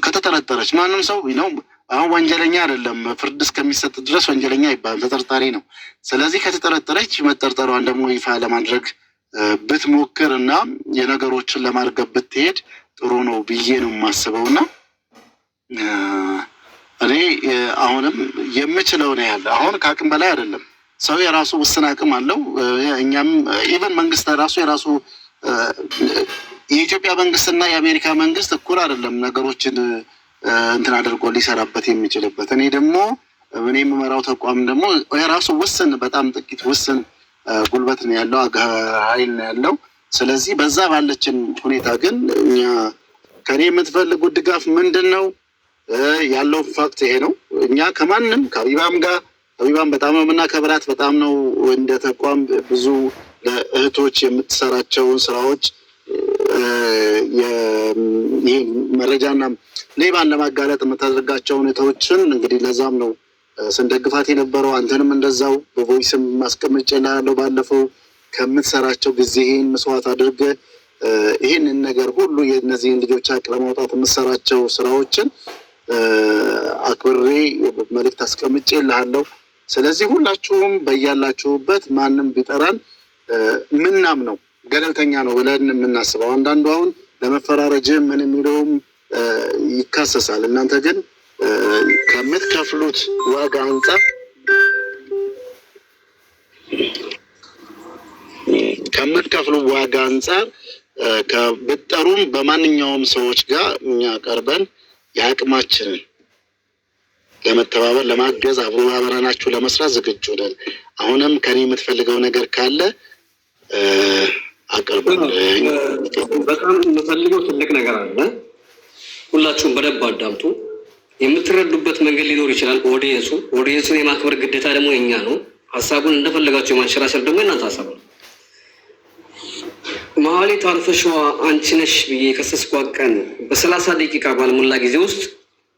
ከተጠረጠረች ማንም ሰው ነው አሁን ወንጀለኛ አይደለም፣ ፍርድ እስከሚሰጥ ድረስ ወንጀለኛ አይባልም፣ ተጠርጣሪ ነው። ስለዚህ ከተጠረጠረች መጠርጠሯን ደግሞ ይፋ ለማድረግ ብትሞክር እና የነገሮችን ለማርገብ ብትሄድ ጥሩ ነው ብዬ ነው የማስበውና እኔ አሁንም የምችለው ነው ያለ። አሁን ከአቅም በላይ አይደለም። ሰው የራሱ ውስን አቅም አለው። እኛም ኢቨን መንግስት ራሱ የራሱ የኢትዮጵያ መንግስትና የአሜሪካ መንግስት እኩል አይደለም ነገሮችን እንትን አድርጎ ሊሰራበት የሚችልበት። እኔ የምመራው ተቋም ደግሞ የራሱ ውስን በጣም ጥቂት ውስን ጉልበት ነው ያለው፣ ኃይል ነው ያለው። ስለዚህ በዛ ባለችን ሁኔታ ግን እኛ ከኔ የምትፈልጉት ድጋፍ ምንድን ነው ያለው? ፋክት ይሄ ነው። እኛ ከማንም ከሀቢባም በጣም ነው የምናከብራት። በጣም ነው እንደ ተቋም ብዙ ለእህቶች የምትሰራቸውን ስራዎች ይህ መረጃና ሌባን ለማጋለጥ የምታደርጋቸው ሁኔታዎችን እንግዲህ ለዛም ነው ስንደግፋት የነበረው። አንተንም እንደዛው በቮይስም ማስቀመጫለሁ። ባለፈው ከምትሰራቸው ጊዜህን መስዋዕት አድርገህ ይህንን ነገር ሁሉ የእነዚህን ልጆች ሀቅ ለማውጣት የምትሰራቸው ስራዎችን አክብሬ መልዕክት አስቀምጬልሃለሁ። ስለዚህ ሁላችሁም በያላችሁበት ማንም ቢጠራን ምናምነው ገለልተኛ ነው ብለን የምናስበው አንዳንዱ አሁን ለመፈራረጅ ምን የሚለውም ይካሰሳል። እናንተ ግን ከምትከፍሉት ዋጋ አንጻር ከብትጠሩም በማንኛውም ሰዎች ጋር እኛ ቀርበን የአቅማችንን ለመተባበር ለማገዝ አብሮ አብረናችሁ ለመስራት ዝግጁ ነን። አሁንም ከኔ የምትፈልገው ነገር ካለ አቅርበን።
በጣም የምፈልገው ትልቅ ነገር አለ። ሁላችሁም በደንብ አዳምጡ። የምትረዱበት መንገድ ሊኖር ይችላል። ኦዲየንሱን የማክበር ግዴታ ደግሞ የኛ ነው። ሀሳቡን እንደፈለጋችሁ የማንሸራሸር ደግሞ የእናንተ ሀሳብ ነው። መሀሌት አርፈሸዋ አንቺ ነሽ ብዬ የከሰስኳት ቀን በ30 ደቂቃ ባልሞላ ጊዜ ውስጥ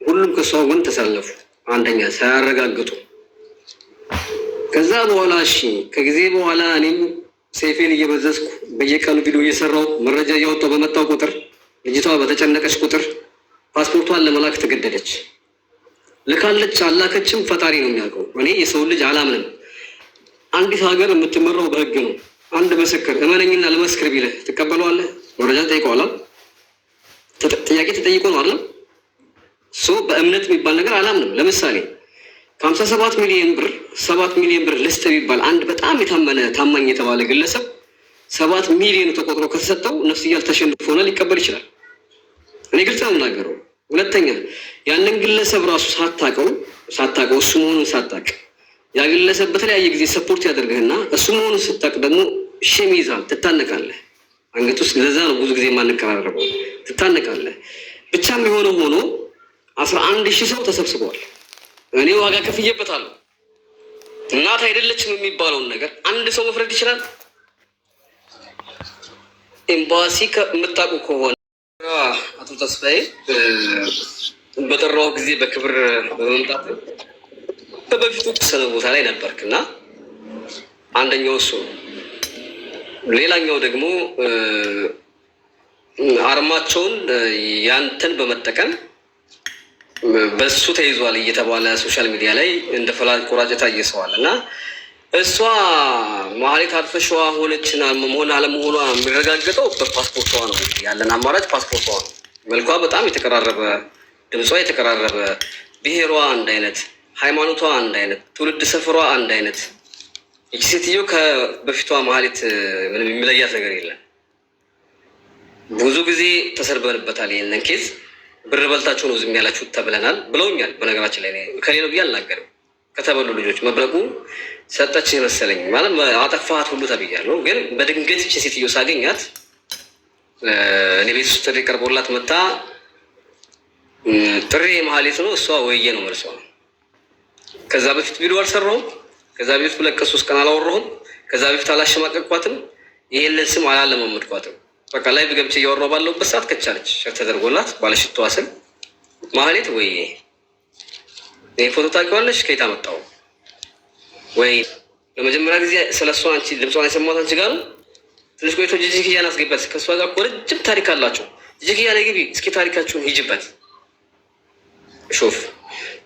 ሁሉም ከሷ ጎን ተሰለፉ። አንደኛ ሳያረጋግጡ። ከዛ በኋላ ከጊዜ በኋላ እኔም ሴፌን እየበዘዝኩ በየቀኑ ቪዲዮ እየሰራው መረጃ እያወጣው በመጣው ቁጥር ልጅቷ በተጨነቀች ቁጥር ፓስፖርቷን ለመላክ ተገደደች። ልካለች አላከችም ፈጣሪ ነው የሚያውቀው። እኔ የሰው ልጅ አላምንም። አንዲት ሀገር የምትመራው በህግ ነው። አንድ ምስክር እመነኝና ለመስክር ቢልህ ትቀበለዋለህ? መረጃ ተጠይቀዋል። ጥያቄ ተጠይቆ ነው አይደል? በእምነት የሚባል ነገር አላምንም። ለምሳሌ ከ57 ሚሊዮን ብር 7 ሚሊዮን ብር ልስጥ ቢባል አንድ በጣም የታመነ ታማኝ የተባለ ግለሰብ 7 ሚሊዮን ተቆጥሮ ከተሰጠው ነፍስያል ተሸንፎ ሆነ ሊቀበል ይችላል። እኔ ግልጽ ነው የምናገረው። ሁለተኛ ያንን ግለሰብ ራሱ ሳታውቀው እሱ መሆኑን ሳታውቅ ያ ግለሰብ በተለያየ ጊዜ ሰፖርት ያደርግህና እሱ መሆኑን ስታውቅ ደግሞ ሼም ይዛል፣ ትታነቃለህ። አንገት ውስጥ ለዛ ነው ብዙ ጊዜ የማንቀራረበው። ትታነቃለህ። ብቻም የሆነ ሆኖ 11,000 ሰው ተሰብስበዋል። እኔ ዋጋ ከፍዬበታለሁ። እናት አይደለችም የሚባለውን ነገር አንድ ሰው መፍረድ ይችላል? ኤምባሲ የምታውቁ ከሆነ አቶ ተስፋዬ በጠራው ጊዜ በክብር በመምጣት በፊቱ ተሰነ ቦታ ላይ ነበርክ እና አንደኛው እሱ፣ ሌላኛው ደግሞ አርማቸውን ያንተን በመጠቀም በሱ ተይዟል እየተባለ ሶሻል ሚዲያ ላይ እንደ ፈላጭ ቆራጭ ታየሰዋል እና እሷ ማህሌት አርፈሽዋ ሆነችና መሆን አለመሆኗ የሚረጋገጠው በፓስፖርቷ ነው። ያለን አማራጭ ፓስፖርቷ ነው። መልኳ በጣም የተቀራረበ፣ ድምጿ የተቀራረበ፣ ብሔሯ አንድ አይነት፣ ሃይማኖቷ አንድ አይነት፣ ትውልድ ሰፈሯ አንድ አይነት። ይቺ ሴትዮ ከበፊቷ ማህሌት ምንም የሚለያት ነገር የለም። ብዙ ጊዜ ተሰርበንበታል። ይህንን ኬዝ ብር በልታችሁ ነው ዝም ያላችሁት ተብለናል ብለውኛል። በነገራችን ላይ ከሌ ነው ብዬ አልናገርም። ከተበሉ ልጆች መብረቁ ሰጠች መሰለኝ ማለት አጠፋት ሁሉ ተብያለሁ። ግን በድንገት ይህች ሴትዮ ሳገኛት እኔ ቤት ውስጥ ጥሪ ቀርቦላት መታ ጥሪ ማህሌት ነው እሷ ወይዬ ነው መልሷ። ከዛ በፊት ቪዲዮ አልሰራሁም። ከዛ በፊት 2-3 ቀን አላወራሁም። ከዛ በፊት አላሸማቀቅኳትም። ይሄንን ስም አላለማመድኳትም። በቃ ላይቭ ገብቼ እያወራሁ ባለሁበት ሰዓት ከቻለች ሸር ተደርጎላት ባለሽቷ ስም ማህሌት ወይዬ ይሄ ፎቶ ታውቂዋለሽ? ከየት አመጣው? ወይ ለመጀመሪያ ጊዜ ስለሷ አንቺ ድምጿን የሰማሁት አንቺ ጋር ነው። ትንሽ ቆይቶ ጂጂኪያን አስገባት። ከሷ ጋር እኮ ረጅም ታሪክ አላቸው። ጂጂኪያ ላይ ግቢ እስኪ ታሪካችሁን ሂጅበት። ሾፍ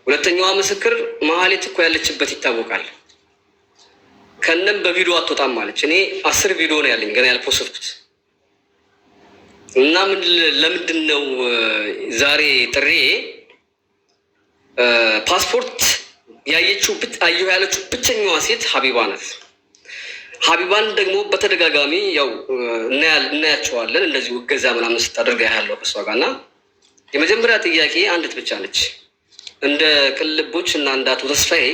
ሁለተኛዋ ምስክር ማህሌት እኮ ያለችበት ይታወቃል። ከነም በቪዲዮ አትወጣም አለች። እኔ 10 ቪዲዮ ነው ያለኝ ገና ያልፖስትኩት እና ለምንድን ነው ዛሬ ጥሪ ፓስፖርት ያየችው አየሁ ያለችው ብቸኛዋ ሴት ሀቢባ ናት። ሀቢባን ደግሞ በተደጋጋሚ ያው እናያቸዋለን እንደዚሁ እገዛ ምናምን ስታደርግ ያለው ከሷ ጋር እና የመጀመሪያ ጥያቄ አንዲት ብቻ ነች። እንደ ቅልቦች እና እንደ አቶ ተስፋዬ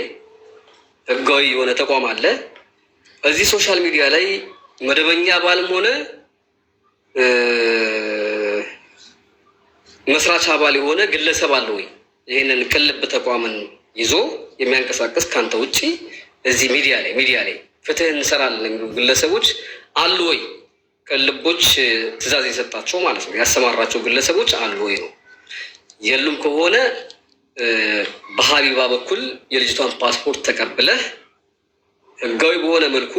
ህጋዊ የሆነ ተቋም አለ። እዚህ ሶሻል ሚዲያ ላይ መደበኛ አባልም ሆነ መስራች አባል የሆነ ግለሰብ አለ ወይ? ይህንን ቅልብ ተቋምን ይዞ የሚያንቀሳቀስ ካንተ ውጪ እዚህ ሚዲያ ላይ ፍትህ እንሰራለን የሚሉ ግለሰቦች አሉ ወይ? ቅልቦች ትዕዛዝ የሰጣቸው ማለት ነው ያሰማራቸው ግለሰቦች አሉ ወይ ነው። የሉም ከሆነ በሀቢባ በኩል የልጅቷን ፓስፖርት ተቀብለህ ህጋዊ በሆነ መልኩ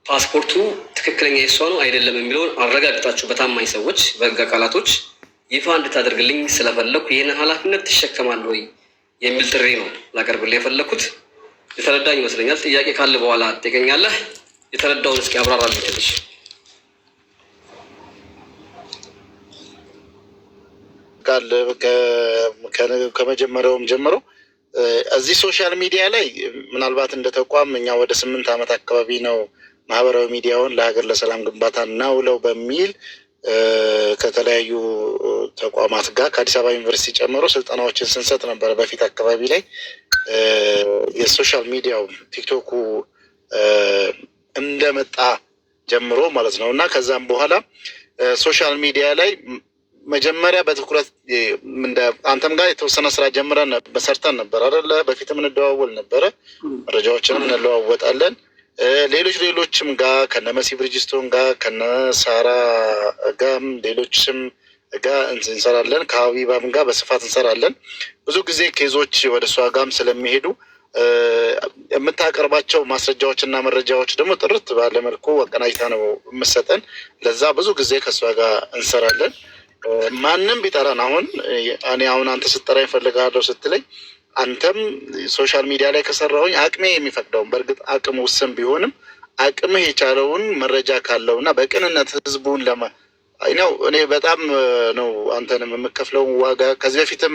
ፓስፖርቱ ትክክለኛ የሷ ነው አይደለም የሚለውን አረጋግጣችሁ በታማኝ ሰዎች በህግ አካላቶች ይፋ እንድታደርግልኝ ስለፈለኩ ይህንን ኃላፊነት ትሸከማለህ ወይ የሚል ጥሪ ነው ላቀርብልህ የፈለኩት። የተረዳኝ ይመስለኛል። ጥያቄ ካለ በኋላ ትጠይቀኛለህ። የተረዳውን እስኪ አብራራልኝ ትንሽ።
ቃል ከመጀመሪያውም ጀምሮ እዚህ ሶሻል ሚዲያ ላይ ምናልባት እንደ ተቋም እኛ ወደ 8 ዓመት አካባቢ ነው ማህበራዊ ሚዲያውን ለሀገር ለሰላም ግንባታ እናውለው በሚል ከተለያዩ ተቋማት ጋር ከአዲስ አበባ ዩኒቨርሲቲ ጨምሮ ስልጠናዎችን ስንሰጥ ነበረ። በፊት አካባቢ ላይ የሶሻል ሚዲያው ቲክቶኩ እንደመጣ ጀምሮ ማለት ነው እና ከዛም በኋላ ሶሻል ሚዲያ ላይ መጀመሪያ በትኩረት አንተም ጋር የተወሰነ ስራ ጀምረን ሰርተን ነበር አይደለ? በፊትም እንደዋወል ነበረ፣ መረጃዎችንም እንለዋወጣለን። ሌሎችም ጋር ከነ መሲ ብርጅስቶን ጋር ከነ ሳራ ጋም ሌሎችም ጋር እንሰራለን። ከሀቢባም ጋር በስፋት እንሰራለን። ብዙ ጊዜ ኬዞች ወደ እሷ ጋም ስለሚሄዱ የምታቀርባቸው ማስረጃዎችና መረጃዎች ደግሞ ጥርት ባለ መልኩ አቀናጅታ ነው የምሰጠን። ለዛ ብዙ ጊዜ ከእሷ ጋር እንሰራለን። ማንም ቢጠራን እኔ አንተ ስጠራ ይፈልጋለሁ ስትለኝ አንተም ሶሻል ሚዲያ ላይ ከሰራሁኝ አቅሜ የሚፈቅደውን በእርግጥ አቅም ውስን ቢሆንም አቅምህ የቻለውን መረጃ ካለው እና በቅንነት ህዝቡን ነው እኔ በጣም ነው አንተንም የምከፍለውን ዋጋ ከዚህ በፊትም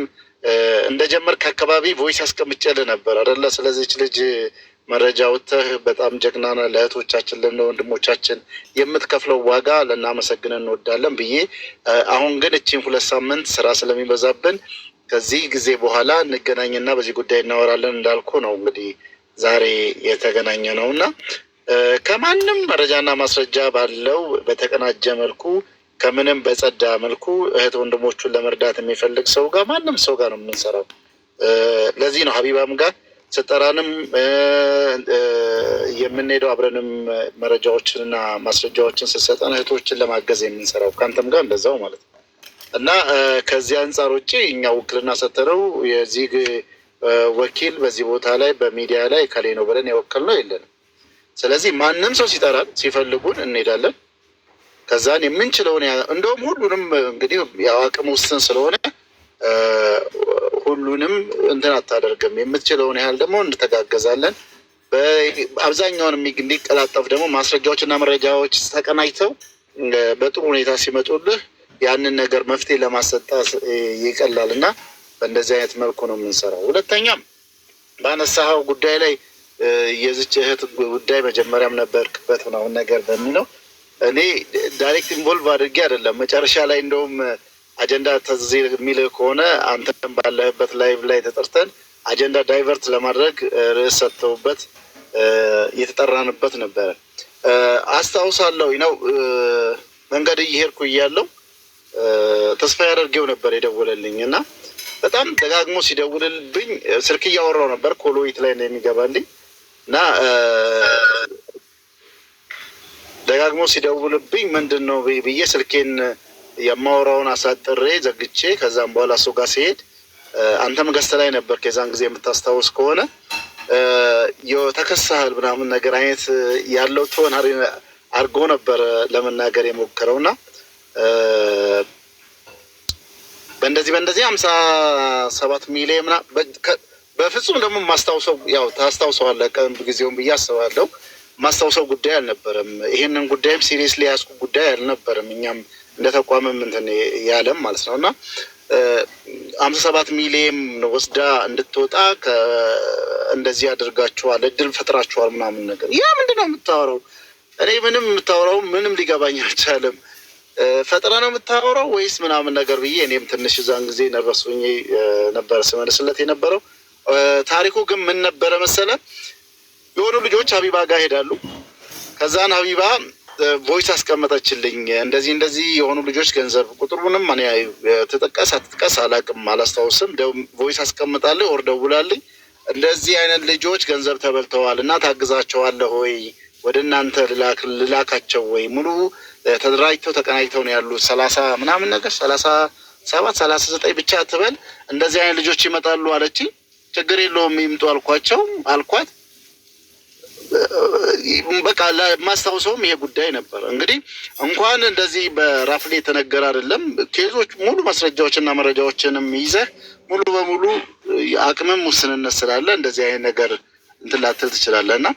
እንደጀመርክ አካባቢ ቮይስ አስቀምጬልህ ነበር አይደለ? ስለዚህች ልጅ መረጃ ወጥተህ በጣም ጀግና ነህ፣ ለእህቶቻችን ለወንድሞቻችን የምትከፍለው ዋጋ ልናመሰግን እንወዳለን ብዬ አሁን ግን እቺን 2 ሳምንት ስራ ስለሚበዛብን ከዚህ ጊዜ በኋላ እንገናኝና በዚህ ጉዳይ እናወራለን እንዳልኩ ነው እንግዲህ ዛሬ የተገናኘ ነው እና ከማንም መረጃና ማስረጃ ባለው በተቀናጀ መልኩ ከምንም በጸዳ መልኩ እህት ወንድሞቹን ለመርዳት የሚፈልግ ሰው ጋር ማንም ሰው ጋር ነው የምንሰራው። ለዚህ ነው ሀቢባም ጋር ስጠራንም የምንሄደው አብረንም መረጃዎችንና ማስረጃዎችን ስትሰጠን እህቶችን ለማገዝ የምንሰራው ከአንተም ጋር እንደዛው ማለት ነው። እና ከዚህ አንጻር ውጭ እኛ ውክልና ሰተነው የዚህ ወኪል በዚህ ቦታ ላይ በሚዲያ ላይ ከሌ ነው ብለን የወከልነው የለንም። ስለዚህ ማንም ሰው ሲጠራን ሲፈልጉን እንሄዳለን። ከዛን የምንችለውን እንደውም ሁሉንም እንግዲህ ያው አቅም ውስን ስለሆነ ሁሉንም እንትን አታደርግም። የምትችለውን ያህል ደግሞ እንተጋገዛለን። በአብዛኛውን እንዲቀላጠፍ ደግሞ ማስረጃዎችና መረጃዎች ተቀናጅተው በጥሩ ሁኔታ ሲመጡልህ ያንን ነገር መፍትሄ ለማሰጣት ይቀላል እና በእንደዚህ አይነት መልኩ ነው የምንሰራው። ሁለተኛም ባነሳኸው ጉዳይ ላይ የዚች እህት ጉዳይ መጀመሪያም ነበርክበት ምናምን ነገር በሚለው እኔ ዳይሬክት ኢንቮልቭ አድርጌ አይደለም። መጨረሻ ላይ እንደውም አጀንዳ ተዝ የሚል ከሆነ አንተም ባለህበት ላይቭ ላይ ተጠርተን አጀንዳ ዳይቨርት ለማድረግ ርዕስ ሰጥተውበት የተጠራንበት ነበረ። አስታውሳለሁ ነው መንገድ እየሄድኩ እያለሁ ተስፋ ያደርገው ነበር የደወለልኝ እና በጣም ደጋግሞ ሲደውልልብኝ ስልክ እያወራው ነበር። ኮሎዊት ላይ ነው የሚገባልኝ እና ደጋግሞ ሲደውልብኝ ምንድን ነው ብዬ ስልኬን የማወራውን አሳጥሬ ዘግቼ ከዛም በኋላ እሱ ጋር ሲሄድ አንተም ገዝተህ ላይ ነበር ከዛን ጊዜ የምታስታውስ ከሆነ ተከሳህል ምናምን ነገር አይነት ያለው ትሆን አድርጎ ነበር ለመናገር የሞከረውና በእንደዚህ 57 ሚሊዮን በፍጹም ደግሞ ማስታውሰው ያው ታስታውሰዋለህ ቀን ጊዜውን ብዬ አስባለሁ። ማስታውሰው ጉዳይ አልነበረም። ይሄንን ጉዳይም ሲሪየስሊ ያስኩ ጉዳይ አልነበረም። እኛም እንደ ተቋምም እንትን ያለም ማለት ነውና 57 ሚሊዮን ወስዳ እንድትወጣ እንደዚህ አድርጋችኋል፣ እድል ፈጥራችኋል ምናምን ነገር ያ ምንድነው የምታወራው? እኔ ምንም የምታወራው ምንም ሊገባኝ አልቻለም። ፈጥራ ነው የምታወራው ወይስ ምናምን ነገር ብዬ እኔም ትንሽ እዛን ጊዜ ነርቨስኝ ነበር ስመልስለት የነበረው። ታሪኩ ግን ምን ነበረ መሰለ? የሆኑ ልጆች ሀቢባ ጋር ሄዳሉ። ከዛን ሀቢባ ቮይስ አስቀመጠችልኝ። እንደዚህ የሆኑ ልጆች ገንዘብ ቁጥሩንም እኔ ተጠቀስ አትጥቀስ አላውቅም አላስታውስም። ቮይስ አስቀምጣለሁ ወር ደውላልኝ እንደዚህ አይነት ልጆች ገንዘብ ተበልተዋል እና ታግዛቸዋለህ ወይ ወደ እናንተ ልላካቸው ወይ ሙሉ ተደራጅተው ተቀናጅተው ነው ያሉት 30 ምናምን ነገር 37 39 ብቻ ትበል እንደዚህ አይነት ልጆች ይመጣሉ አለችኝ። ችግር የለውም ይምጡ አልኳት። በቃ ማስታውሰውም ይሄ ጉዳይ ነበር። እንግዲህ እንኳን እንደዚህ በራፍሌ የተነገረ አይደለም ኬዞች ሙሉ ማስረጃዎችና መረጃዎችንም ይዘህ ሙሉ በሙሉ አቅምም ውስንነት ስላለ እንደዚህ አይነት ነገር እንትን ላትል ትችላለህ እና